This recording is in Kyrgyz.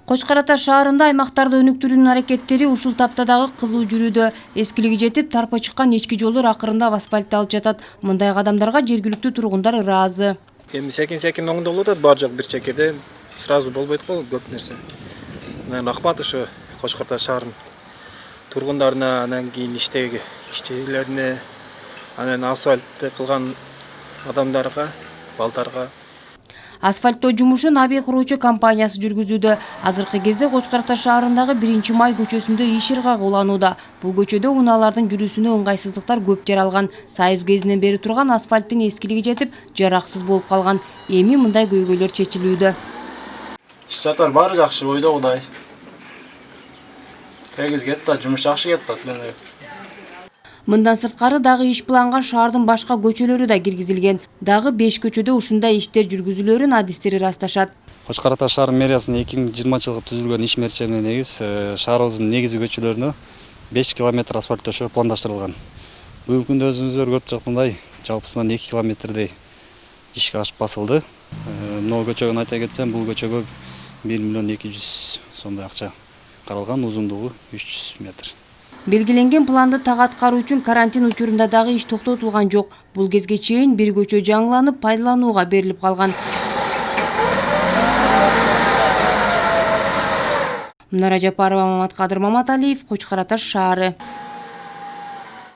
Кочкор Ата шаарында аймактарды өнүктүрүүнүн аракеттери ушул тапта дагы кызуу жүрүүдө. Эскилиги жетип, тарпа чыккан эчки жолдор акырындап асфальтталып жатат. Мындай кадамдарга жергиликтүү тургундар ыраазы. Эми секин оңдолуп атат, баары жок бир чекеде. Сразу болбойт го көп нерсе. Рахмат ушу Кочкор Ата шаарынын тургундарына, анан кийин ишчилерине, анан асфальтты кылган адамдарга, балдарга. Асфальттоо жумушун Аби куруучу компаниясы жүргүзүүдө. Азыркы кезде Кочкор Ата шаарындагы 1-Май көчөсүндө иш ыргак уланууда. Бул көчөдө унаалардын жүрүүсүнө ыңгайсыздыктар көп жаралган. Союз кезинен бери турган асфальттын эскилиги жетип, жараксыз болуп калган. Эми мындай көйгөйлөр чечилүүдө. Иш чартар баары жакшы, ойдогудай. Тегиз кетти, жумуш жакшы кетти. Мындан сырткары дагы иш планган шаардын башка көчөлөрү да киргизилген. Дагы 5 көчөдө ушундай иштер жүргүзүлөрүн адистери ырасташат. Кочкор Ата шаарынын мэриясынын 2020-жылы түзүлгөн иш мерчемине негиз шаарыбыздын негизги көчөлөрүнө 5 километр асфальт төшөө пландаштырылган. Бүгүнкү күндө өзүңүздөр көрүп жаткандай жалпысынан 2 километрдей ишке ашып басылды. Мына көчөгөн айта кетсем, бул көчөгө 1,2 миллион сомдой акча каралган, узундугу 300 метр. Белгиленген планды так аткаруу үчүн карантин учурунда дагы иш токтотулган жок. Бул кезге чейин бир көчө жаңыланып, пайдаланууга берилип калган. Мунара Жапарова, Маматкадыр Маматалиев, Кочкор Ата шаары.